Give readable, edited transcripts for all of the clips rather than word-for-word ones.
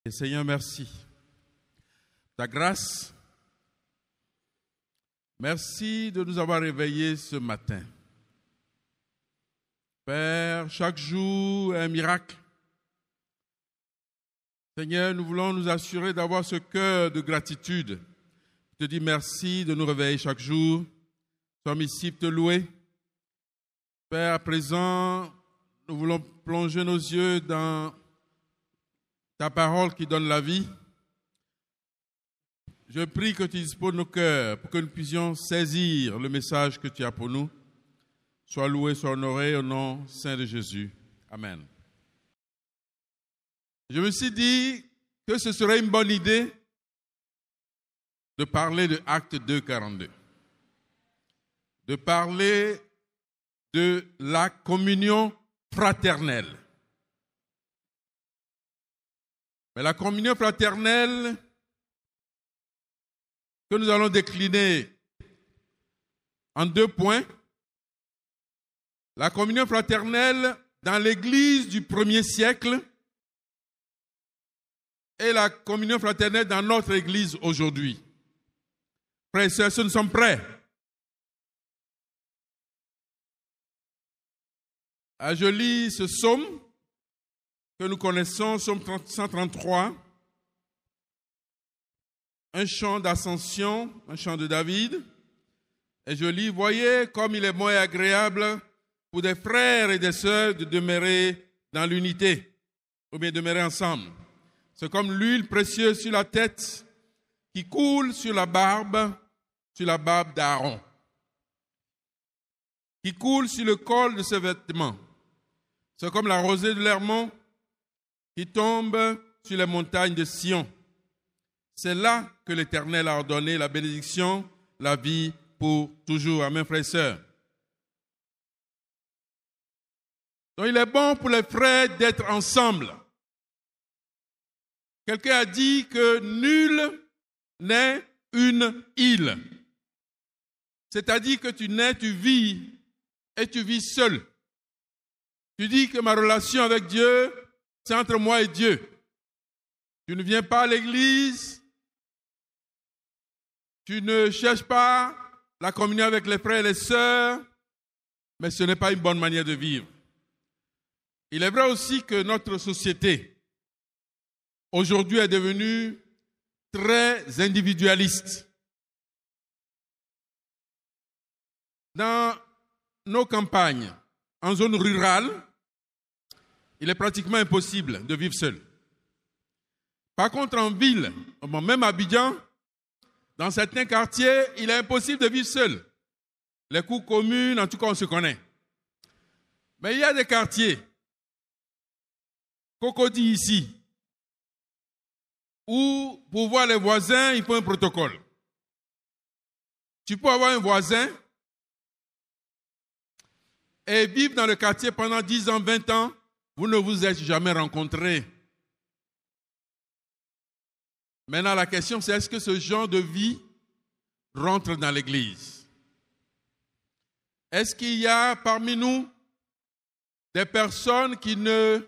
Et Seigneur, merci. Ta grâce, merci de nous avoir réveillés ce matin. Père, chaque jour un miracle. Seigneur, nous voulons nous assurer d'avoir ce cœur de gratitude. Je te dis merci de nous réveiller chaque jour. Nous sommes ici pour te louer. Père, à présent, nous voulons plonger nos yeux dans ta parole qui donne la vie. Je prie que tu disposes nos cœurs pour que nous puissions saisir le message que tu as pour nous. Sois loué, sois honoré au nom saint de Jésus. Amen. Je me suis dit que ce serait une bonne idée de parler de Acte 2, 42. De parler de la communion fraternelle. Mais la communion fraternelle que nous allons décliner en 2 points. La communion fraternelle dans l'Église du 1er siècle et la communion fraternelle dans notre Église aujourd'hui. Frères et sœurs, nous sommes prêts. Je lis ce psaume que nous connaissons, psaume 133, un chant d'ascension, un chant de David. Et je lis, voyez comme il est bon et agréable pour des frères et des sœurs de demeurer dans l'unité, ou bien demeurer ensemble. C'est comme l'huile précieuse sur la tête qui coule sur la barbe d'Aaron, qui coule sur le col de ses vêtements. C'est comme la rosée de l'Hermon qui tombe sur les montagnes de Sion. C'est là que l'Éternel a ordonné la bénédiction, la vie pour toujours. Amen, frères et sœurs. Donc, il est bon pour les frères d'être ensemble. Quelqu'un a dit que nul n'est une île. C'est-à-dire que tu nais, tu vis, et tu vis seul. Tu dis que ma relation avec Dieu, c'est entre moi et Dieu. Tu ne viens pas à l'église, tu ne cherches pas la communion avec les frères et les sœurs, mais ce n'est pas une bonne manière de vivre. Il est vrai aussi que notre société, aujourd'hui, est devenue très individualiste. Dans nos campagnes, en zone rurale, il est pratiquement impossible de vivre seul. Par contre, en ville, même à Abidjan, dans certains quartiers, il est impossible de vivre seul. Les cours communes, en tout cas, on se connaît. Mais il y a des quartiers, Cocody ici, où pour voir les voisins, il faut un protocole. Tu peux avoir un voisin et vivre dans le quartier pendant 10 ans, 20 ans, vous ne vous êtes jamais rencontrés. Maintenant, la question, c'est est-ce que ce genre de vie rentre dans l'Église? Est-ce qu'il y a parmi nous des personnes qui ne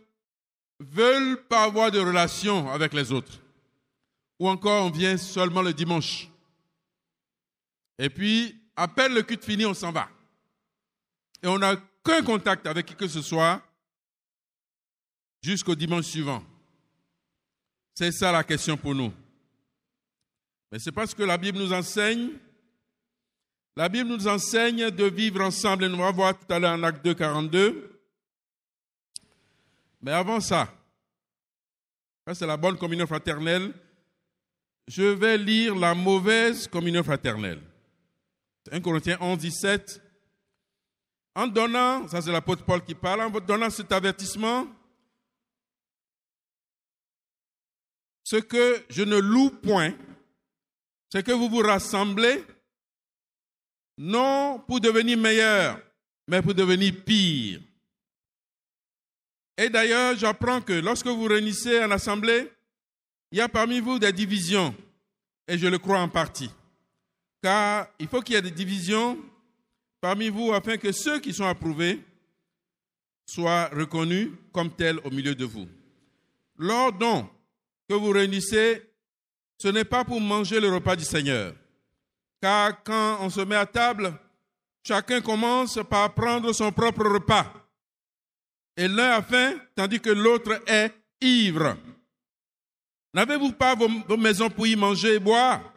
veulent pas avoir de relation avec les autres? Ou encore, on vient seulement le dimanche. Et puis, à peine le culte fini, on s'en va. Et on n'a qu'un contact avec qui que ce soit jusqu'au dimanche suivant. C'est ça la question pour nous. Mais c'est parce que la Bible nous enseigne. La Bible nous enseigne de vivre ensemble. Et nous allons voir tout à l'heure en Acte 2, 42. Mais avant ça c'est la bonne communion fraternelle. Je vais lire la mauvaise communion fraternelle. 1 Corinthiens 11, 17. En donnant, ça c'est l'apôtre Paul qui parle, en donnant cet avertissement, ce que je ne loue point, c'est que vous vous rassemblez, non pour devenir meilleur, mais pour devenir pire. Et d'ailleurs, j'apprends que lorsque vous réunissez en assemblée, il y a parmi vous des divisions, et je le crois en partie. Car il faut qu'il y ait des divisions parmi vous afin que ceux qui sont approuvés soient reconnus comme tels au milieu de vous. Lors donc que vous réunissez, ce n'est pas pour manger le repas du Seigneur. Car quand on se met à table, chacun commence par prendre son propre repas. Et l'un a faim, tandis que l'autre est ivre. N'avez-vous pas vos maisons pour y manger et boire?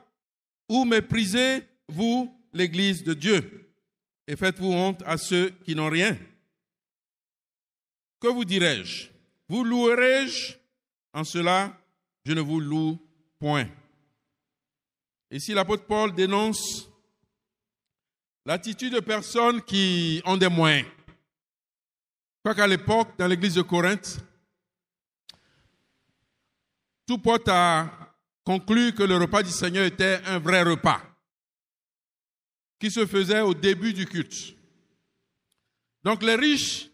Ou méprisez-vous l'Église de Dieu? Et faites-vous honte à ceux qui n'ont rien? Que vous dirai-je? Vous louerai-je? En cela, je ne vous loue point. Ici, l'apôtre Paul dénonce l'attitude de personnes qui ont des moyens. Je crois qu'à l'époque, dans l'église de Corinthe, tout porte à conclure que le repas du Seigneur était un vrai repas qui se faisait au début du culte. Donc les riches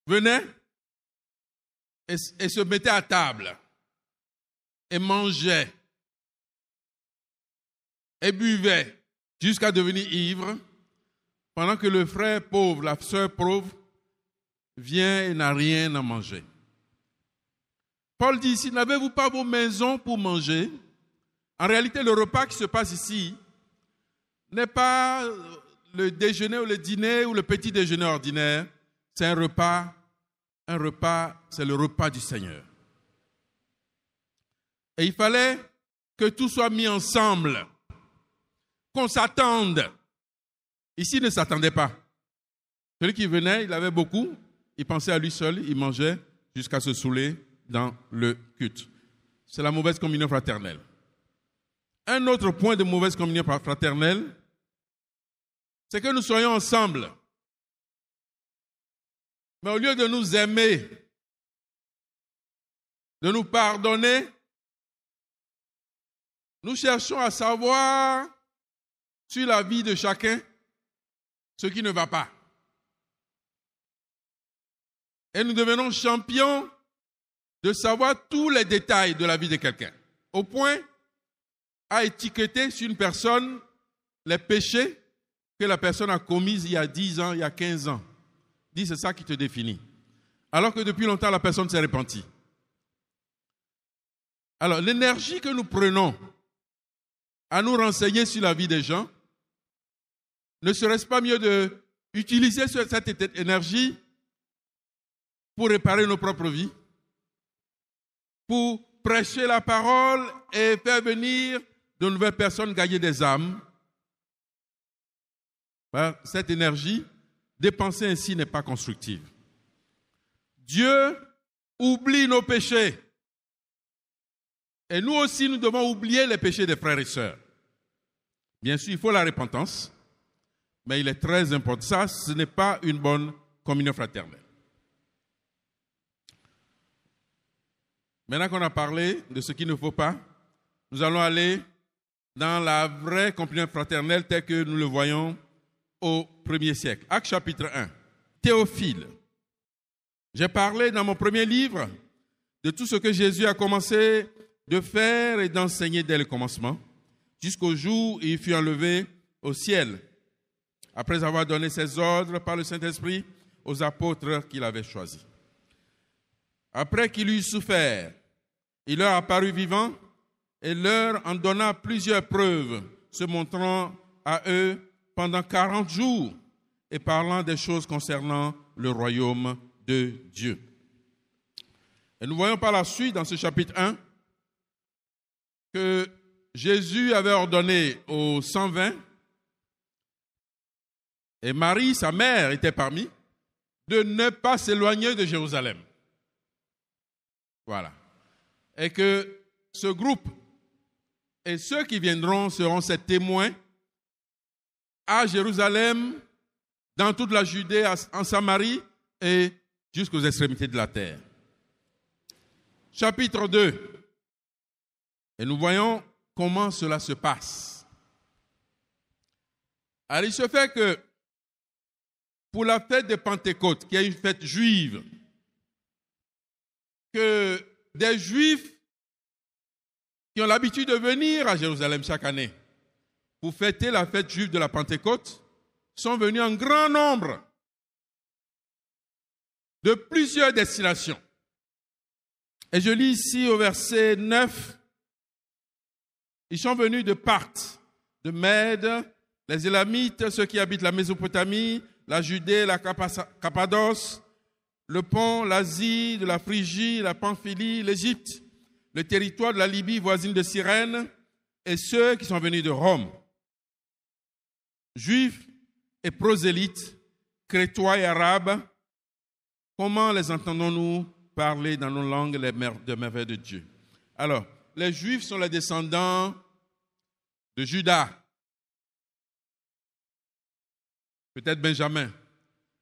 venaient et se mettaient à table et mangeaient et buvaient jusqu'à devenir ivres, pendant que le frère pauvre, la sœur pauvre, vient et n'a rien à manger. Paul dit ici, n'avez-vous pas vos maisons pour manger? En réalité, le repas qui se passe ici n'est pas le déjeuner ou le dîner ou le petit déjeuner ordinaire. C'est un repas, c'est le repas du Seigneur. Et il fallait que tout soit mis ensemble, qu'on s'attende. Ici, il ne s'attendait pas. Celui qui venait, il avait beaucoup, il pensait à lui seul, il mangeait jusqu'à se saouler dans le culte. C'est la mauvaise communion fraternelle. Un autre point de mauvaise communion fraternelle, c'est que nous soyons ensemble. Mais au lieu de nous aimer, de nous pardonner, nous cherchons à savoir sur la vie de chacun ce qui ne va pas. Et nous devenons champions de savoir tous les détails de la vie de quelqu'un, au point à étiqueter sur une personne les péchés que la personne a commis il y a 10 ans, il y a 15 ans. Dis, c'est ça qui te définit. Alors que depuis longtemps, la personne s'est repentie. Alors, l'énergie que nous prenons à nous renseigner sur la vie des gens, ne serait-ce pas mieux d'utiliser cette énergie pour réparer nos propres vies, pour prêcher la parole et faire venir de nouvelles personnes gagner des âmes? Cette énergie dépensée ainsi n'est pas constructive. Dieu oublie nos péchés. Et nous aussi, nous devons oublier les péchés des frères et sœurs. Bien sûr, il faut la repentance, mais il est très important. Ça, ce n'est pas une bonne communion fraternelle. Maintenant qu'on a parlé de ce qu'il ne faut pas, nous allons aller dans la vraie communion fraternelle telle que nous le voyons au 1er siècle. Actes chapitre 1. Théophile. J'ai parlé dans mon premier livre de tout ce que Jésus a commencé de faire et d'enseigner dès le commencement, jusqu'au jour où il fut enlevé au ciel, après avoir donné ses ordres par le Saint-Esprit aux apôtres qu'il avait choisis. Après qu'il eut souffert, il leur apparut vivant et leur en donna plusieurs preuves, se montrant à eux pendant 40 jours et parlant des choses concernant le royaume de Dieu. Et nous voyons par la suite, dans ce chapitre 1, que Jésus avait ordonné aux 120, et Marie, sa mère, était parmi, de ne pas s'éloigner de Jérusalem. Voilà. Et que ce groupe et ceux qui viendront seront ses témoins à Jérusalem, dans toute la Judée, en Samarie et jusqu'aux extrémités de la terre. Chapitre 2. Et nous voyons comment cela se passe. Alors, il se fait que pour la fête de Pentecôte, qui est une fête juive, que des Juifs qui ont l'habitude de venir à Jérusalem chaque année pour fêter la fête juive de la Pentecôte sont venus en grand nombre de plusieurs destinations. Et je lis ici au verset 9, ils sont venus de Parthe, de Mède, les Élamites, ceux qui habitent la Mésopotamie, la Judée, la Cappadoce, le Pont, l'Asie, de la Phrygie, la Pamphylie, l'Égypte, le territoire de la Libye voisine de Cyrène, et ceux qui sont venus de Rome. Juifs et prosélytes, crétois et arabes, comment les entendons-nous parler dans nos langues de merveilles de Dieu? Alors, les Juifs sont les descendants de Judas, peut-être Benjamin,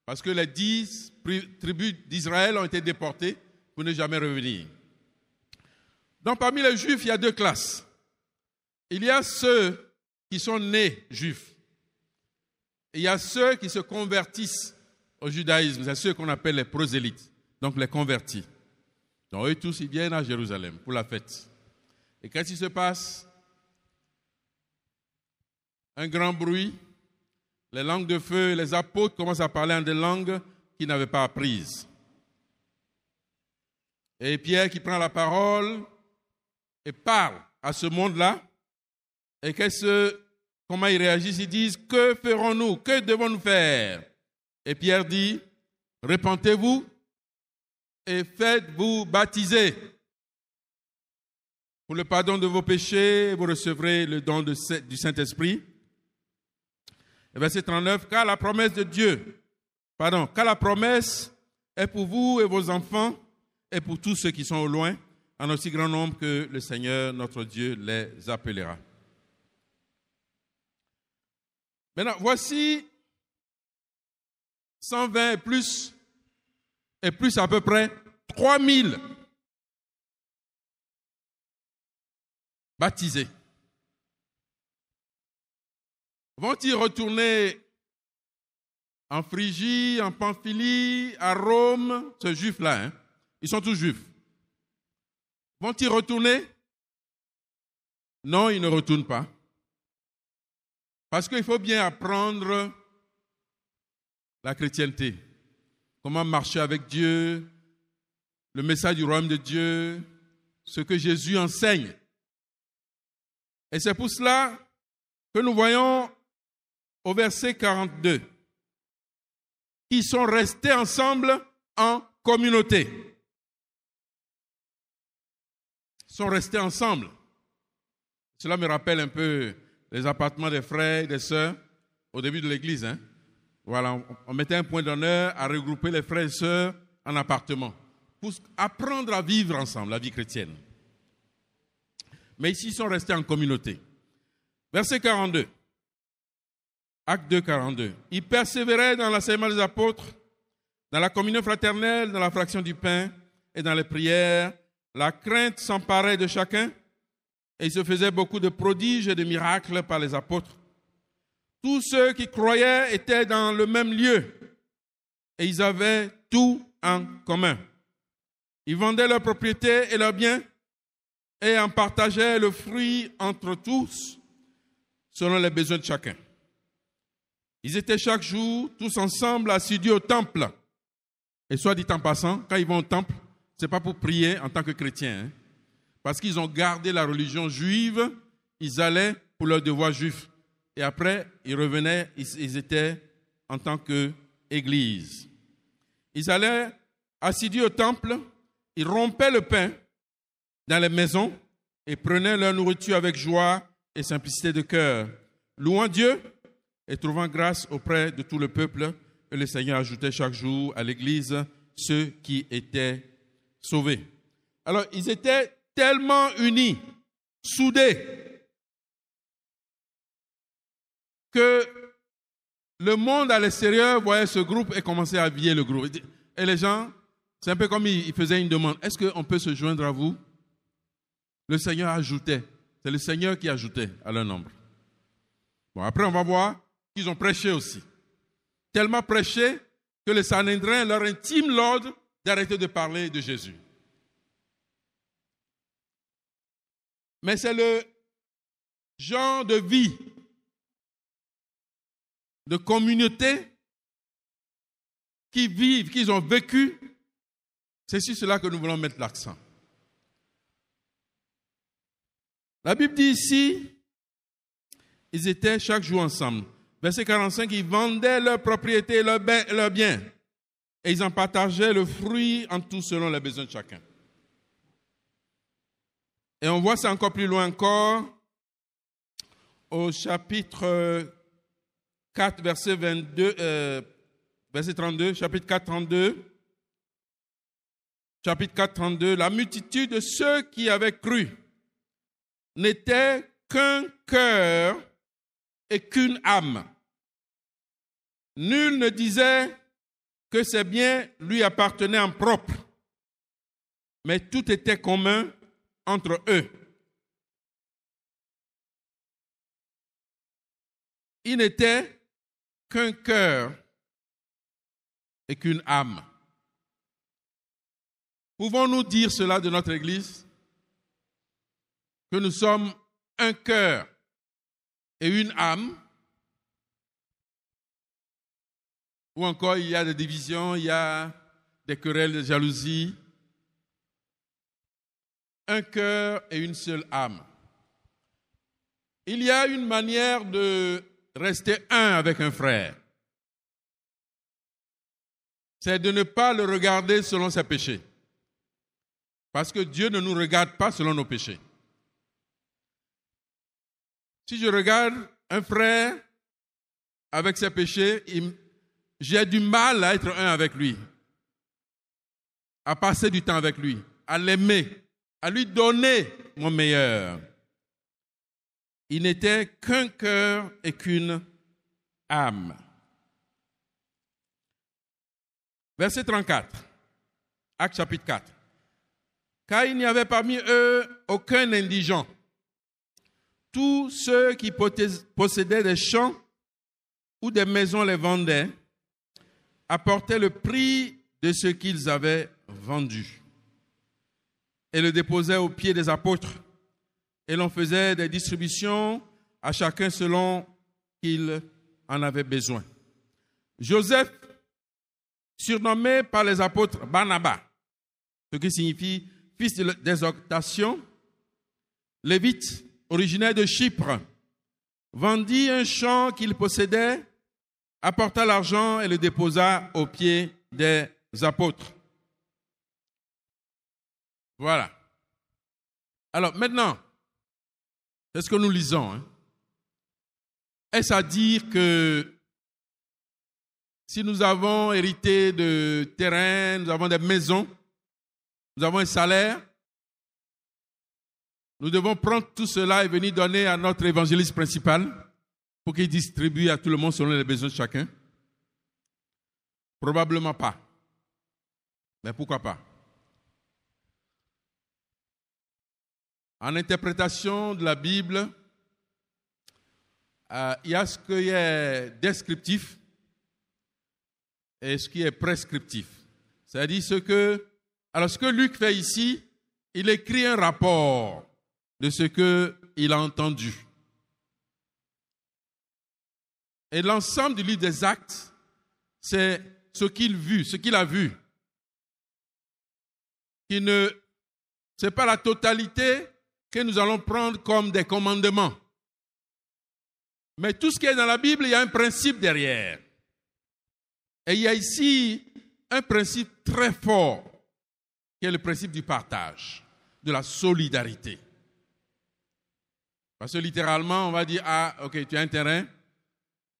parce que les 10 tribus d'Israël ont été déportées pour ne jamais revenir. Donc, parmi les Juifs, il y a 2 classes. Il y a ceux qui sont nés juifs. Et il y a ceux qui se convertissent au judaïsme. C'est ceux qu'on appelle les prosélytes, donc les convertis. Donc, eux tous, ils viennent à Jérusalem pour la fête. Et qu'est-ce qui se passe? Un grand bruit. Les langues de feu, les apôtres commencent à parler en des langues qu'ils n'avaient pas apprises. Et Pierre qui prend la parole et parle à ce monde-là. Et comment ils réagissent? Ils disent, que ferons-nous? Que devons-nous faire? Et Pierre dit, repentez-vous et faites-vous baptiser pour le pardon de vos péchés, et vous recevrez le don du Saint-Esprit. Et verset 39, car la promesse est pour vous et vos enfants et pour tous ceux qui sont au loin, en aussi grand nombre que le Seigneur, notre Dieu, les appellera. Maintenant, voici 120 et plus à peu près 3000 baptisés. Vont-ils retourner en Phrygie, en Pamphylie, à Rome? Ces juifs-là, ils sont tous juifs. Vont-ils retourner? Non, ils ne retournent pas. Parce qu'il faut bien apprendre la chrétienté. Comment marcher avec Dieu, le message du royaume de Dieu, ce que Jésus enseigne. Et c'est pour cela que nous voyons au verset 42 qu'ils sont restés ensemble en communauté. Ils sont restés ensemble. Cela me rappelle un peu les appartements des frères et des sœurs au début de l'église. Voilà, on mettait un point d'honneur à regrouper les frères et sœurs en appartement pour apprendre à vivre ensemble, la vie chrétienne. Mais ici, ils sont restés en communauté. Verset 42. Acte 2, 42. Ils persévéraient dans l'enseignement des apôtres, dans la communion fraternelle, dans la fraction du pain et dans les prières. La crainte s'emparait de chacun et il se faisait beaucoup de prodiges et de miracles par les apôtres. Tous ceux qui croyaient étaient dans le même lieu et ils avaient tout en commun. Ils vendaient leurs propriétés et leurs biens et en partageaient le fruit entre tous selon les besoins de chacun. Ils étaient chaque jour tous ensemble assidus au temple. Et soit dit en passant, quand ils vont au temple, ce n'est pas pour prier en tant que chrétiens. Parce qu'ils ont gardé la religion juive, ils allaient pour leur devoir juif. Et après, ils revenaient, ils étaient en tant qu'église. Ils allaient assidus au temple, ils rompaient le pain dans les maisons et prenaient leur nourriture avec joie et simplicité de cœur, louant Dieu et trouvant grâce auprès de tout le peuple. Et le Seigneur ajoutait chaque jour à l'église ceux qui étaient sauvés. Alors, ils étaient tellement unis, soudés, que le monde à l'extérieur voyait ce groupe et commençait à habiller le groupe. Et les gens, c'est un peu comme ils faisaient une demande. Est-ce qu'on peut se joindre à vous? Le Seigneur ajoutait. C'est le Seigneur qui ajoutait à leur nombre. Bon, après, on va voir qu'ils ont prêché aussi. Tellement prêché que les Sanhédrins leur intiment l'ordre d'arrêter de parler de Jésus. Mais c'est le genre de vie, de communauté qu'ils vivent, qu'ils ont vécu. C'est sur cela que nous voulons mettre l'accent. La Bible dit ici, ils étaient chaque jour ensemble. Verset 45, ils vendaient leurs propriétés, leurs biens. Et ils en partageaient le fruit en tout selon les besoins de chacun. Et on voit ça encore plus loin encore, au chapitre 4, verset 32, chapitre 4, 32. Chapitre 4, 32. La multitude de ceux qui avaient cru n'était qu'un cœur et qu'une âme. Nul ne disait que ses biens lui appartenaient en propre, mais tout était commun entre eux. Il n'était qu'un cœur et qu'une âme. Pouvons-nous dire cela de notre Église? Que nous sommes un cœur et une âme? Ou encore il y a des divisions, il y a des querelles, des jalousies? Un cœur et une seule âme. Il y a une manière de rester un avec un frère. C'est de ne pas le regarder selon ses péchés. Parce que Dieu ne nous regarde pas selon nos péchés. Si je regarde un frère avec ses péchés, j'ai du mal à être un avec lui, à passer du temps avec lui, à l'aimer, à lui donner mon meilleur. Il n'était qu'un cœur et qu'une âme. Verset 34, Actes chapitre 4. Car il n'y avait parmi eux aucun indigent. Tous ceux qui possédaient des champs ou des maisons les vendaient, apportaient le prix de ce qu'ils avaient vendu et le déposaient aux pieds des apôtres. Et l'on faisait des distributions à chacun selon qu'il en avait besoin. Joseph, surnommé par les apôtres Barnabas, ce qui signifie fils d'exhortation, lévite, originaire de Chypre, vendit un champ qu'il possédait, apporta l'argent et le déposa aux pieds des apôtres. Voilà. Alors maintenant, c'est ce que nous lisons. Est-ce à dire que si nous avons hérité de terrain, nous avons des maisons, nous avons un salaire, nous devons prendre tout cela et venir donner à notre évangéliste principal pour qu'il distribue à tout le monde selon les besoins de chacun? Probablement pas. Mais pourquoi pas? En interprétation de la Bible, il y a ce qui est descriptif et ce qui est prescriptif. C'est-à-dire ce que Luc fait ici, il écrit un rapport de ce qu'il a entendu. Et l'ensemble du livre des Actes, c'est ce qu'il a vu. Ce n'est pas la totalité que nous allons prendre comme des commandements. Mais tout ce qui est dans la Bible, il y a un principe derrière. Et il y a ici un principe très fort, qui est le principe du partage, de la solidarité. Parce que littéralement, on va dire, ok, tu as un terrain,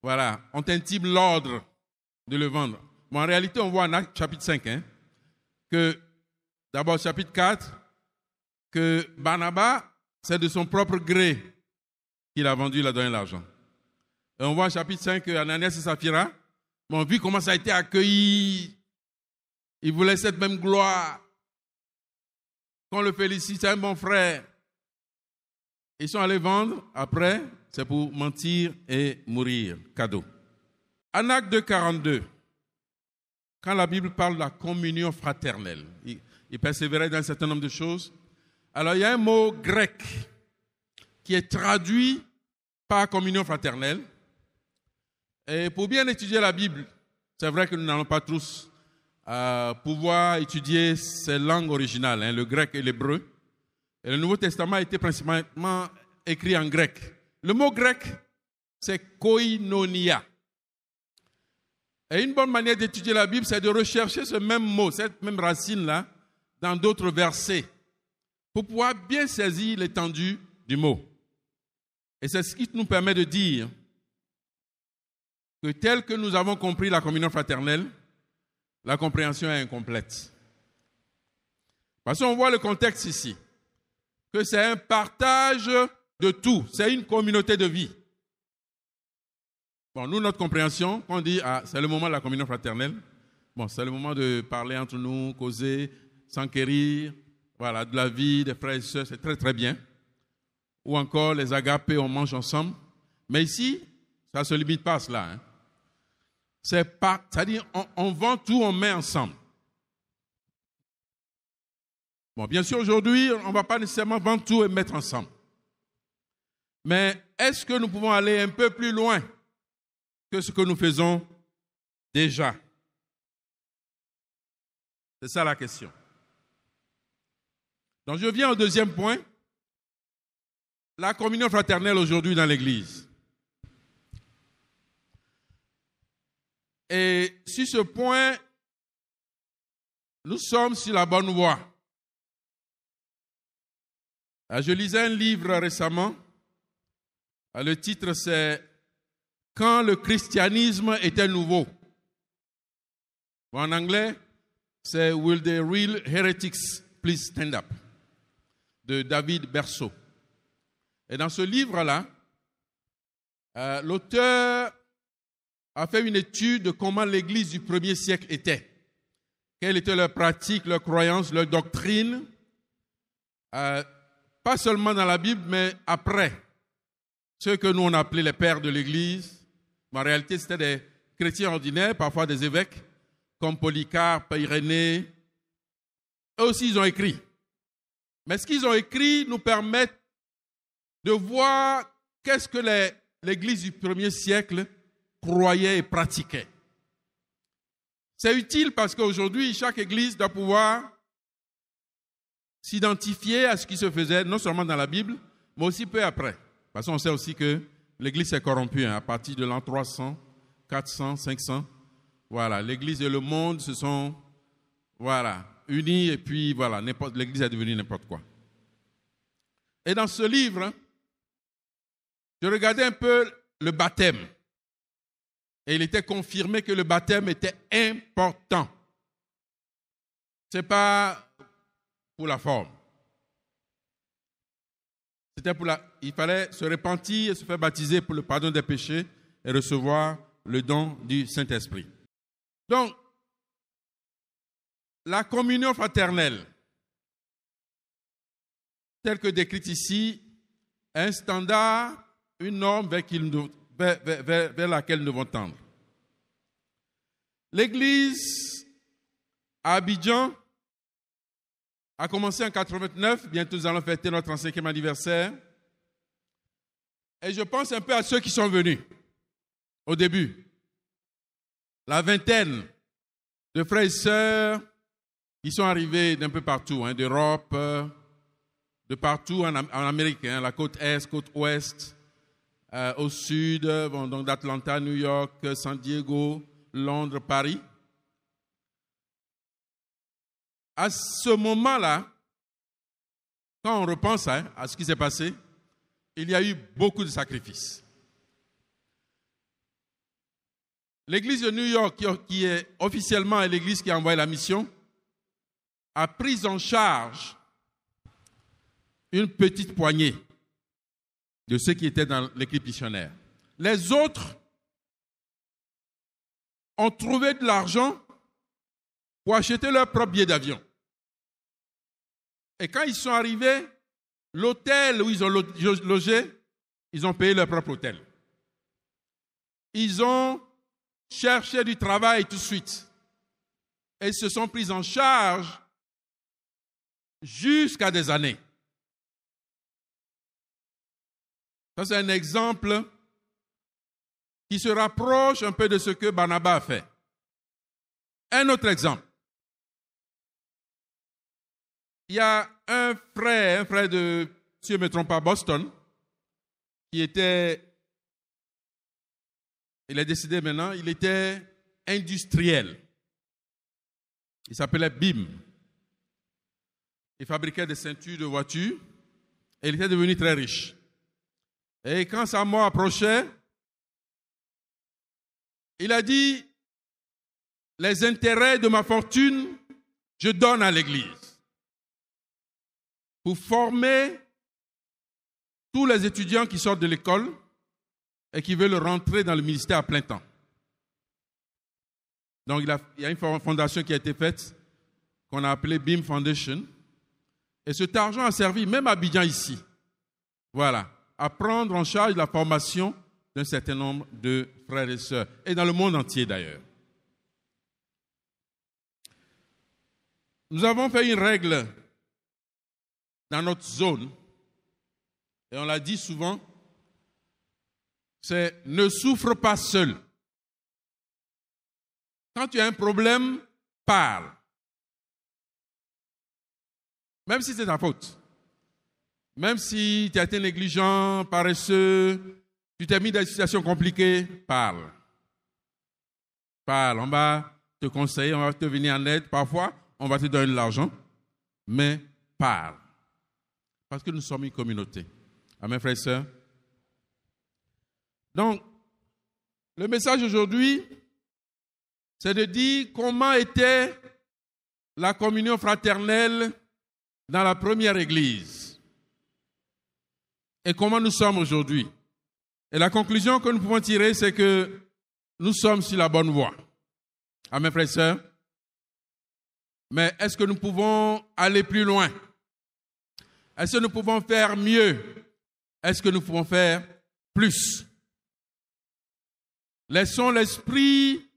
voilà, on t'intime l'ordre de le vendre. Mais en réalité, on voit en Actes chapitre 5, que d'abord chapitre 4, que Barnabas, c'est de son propre gré qu'il a vendu, il a donné l'argent. Et on voit en chapitre 5 que Ananias et Saphira, on vu comment ça a été accueilli. Ils voulaient cette même gloire. Qu'on le félicite, c'est un bon frère. Ils sont allés vendre, après, c'est pour mentir et mourir. Cadeau. En Acte 2, 42, quand la Bible parle de la communion fraternelle, il persévérait dans un certain nombre de choses. Alors, il y a un mot grec qui est traduit par communion fraternelle. Et pour bien étudier la Bible, c'est vrai que nous n'allons pas tous pouvoir étudier ces langues originales, le grec et l'hébreu. Et le Nouveau Testament a été principalement écrit en grec. Le mot grec, c'est koinonia. Et une bonne manière d'étudier la Bible, c'est de rechercher ce même mot, cette même racine-là, dans d'autres versets, pour pouvoir bien saisir l'étendue du mot. Et c'est ce qui nous permet de dire que tel que nous avons compris la communion fraternelle, la compréhension est incomplète. Parce qu'on voit le contexte ici, que c'est un partage de tout, c'est une communauté de vie. Bon, nous, notre compréhension, quand on dit c'est le moment de la communion fraternelle, bon, c'est le moment de parler entre nous, causer, s'enquérir, voilà, de la vie des frères et sœurs, c'est très très bien. Ou encore les agapés, on mange ensemble. Mais ici, ça ne se limite pas à cela. Hein. C'est-à-dire, on vend tout, on met ensemble. Bon, bien sûr, aujourd'hui, on ne va pas nécessairement vendre tout et mettre ensemble. Mais est-ce que nous pouvons aller un peu plus loin que ce que nous faisons déjà? C'est ça la question. Donc, je viens au deuxième point. La communion fraternelle aujourd'hui dans l'Église. Et sur ce point, nous sommes sur la bonne voie. Je lisais un livre récemment. Le titre, c'est « Quand le christianisme était nouveau ». En anglais, c'est « Will the real heretics please stand up » de David Berceau. Et dans ce livre-là, l'auteur a fait une étude de comment l'Église du premier siècle était. Quelles étaient leurs pratiques, leurs croyances, leurs doctrines, pas seulement dans la Bible, mais après. Ceux que nous on appelait les pères de l'Église, en réalité c'était des chrétiens ordinaires, parfois des évêques, comme Polycarpe, Irénée. Eux aussi ils ont écrit. Mais ce qu'ils ont écrit nous permet de voir qu'est-ce que l'Église du premier siècle croyait et pratiquait. C'est utile parce qu'aujourd'hui, chaque Église doit pouvoir s'identifier à ce qui se faisait, non seulement dans la Bible, mais aussi peu après. Parce qu'on sait aussi que l'Église s'est corrompue à partir de l'an 300, 400, 500. Voilà, l'Église et le monde se sont unis et puis voilà, l'Église est devenue n'importe quoi. Et dans ce livre, je regardais un peu le baptême. Et il était confirmé que le baptême était important. Ce n'est pas pour la forme. Il fallait se repentir et se faire baptiser pour le pardon des péchés et recevoir le don du Saint-Esprit. Donc, la communion fraternelle, telle que décrite ici, est un standard, une norme vers laquelle nous devons tendre. L'Église à Abidjan a commencé en 89, bientôt nous allons fêter notre 35e anniversaire. Et je pense un peu à ceux qui sont venus au début. La vingtaine de frères et sœurs qui sont arrivés d'un peu partout, d'Europe, de partout en Amérique, la côte Est, côte Ouest, au Sud, donc d'Atlanta, New York, San Diego, Londres, Paris. À ce moment-là, quand on repense à ce qui s'est passé, il y a eu beaucoup de sacrifices. L'église de New York, qui est officiellement l'église qui a envoyé la mission, a pris en charge une petite poignée de ceux qui étaient dans l'équipe missionnaire. Les autres ont trouvé de l'argent pour acheter leur propre billet d'avion. Et quand ils sont arrivés, l'hôtel où ils ont logé, ils ont payé leur propre hôtel. Ils ont cherché du travail tout de suite. Et ils se sont pris en charge jusqu'à des années. Ça, c'est un exemple qui se rapproche un peu de ce que Barnabas a fait. Un autre exemple. Il y a un frère de, si je ne me trompe pas, Boston, il est décédé maintenant, il était industriel. Il s'appelait Bim. Il fabriquait des ceintures de voitures et il était devenu très riche. Et quand sa mort approchait, il a dit, les intérêts de ma fortune, je donne à l'Église pour former tous les étudiants qui sortent de l'école et qui veulent rentrer dans le ministère à plein temps. Donc, il y a une fondation qui a été faite, qu'on a appelée BIM Foundation. Et cet argent a servi, même à Abidjan ici, voilà, à prendre en charge la formation d'un certain nombre de frères et sœurs, et dans le monde entier d'ailleurs. Nous avons fait une règle dans notre zone, et on l'a dit souvent, c'est ne souffre pas seul. Quand tu as un problème, parle. Même si c'est ta faute. Même si tu as été négligent, paresseux, tu t'es mis dans une situation compliquée, parle. Parle, on va te conseiller, on va te venir en aide. Parfois, on va te donner de l'argent, mais parle. Parce que nous sommes une communauté. Amen, frères et sœurs. Donc, le message aujourd'hui, c'est de dire comment était la communion fraternelle dans la première église et comment nous sommes aujourd'hui. Et la conclusion que nous pouvons tirer, c'est que nous sommes sur la bonne voie. Amen, frères et sœurs. Mais est-ce que nous pouvons aller plus loin? Est-ce que nous pouvons faire mieux? Est-ce que nous pouvons faire plus? Laissons l'Esprit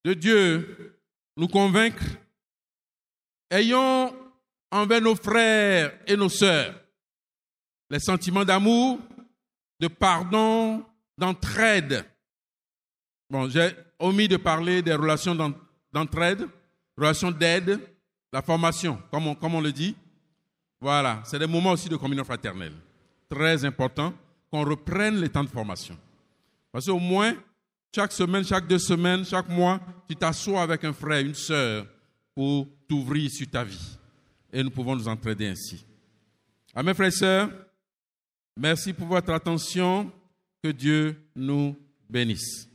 de Dieu nous convaincre. Ayons envers nos frères et nos sœurs les sentiments d'amour, de pardon, d'entraide. Bon, j'ai omis de parler des relations d'entraide, relations d'aide, la formation, comme on le dit. Voilà, c'est des moments aussi de communion fraternelle. Très important qu'on reprenne les temps de formation. Parce qu'au moins, chaque semaine, chaque 2 semaines, chaque mois, tu t'assois avec un frère, une sœur pour t'ouvrir sur ta vie. Et nous pouvons nous entraider ainsi. Amen, frères et sœurs. Merci pour votre attention. Que Dieu nous bénisse.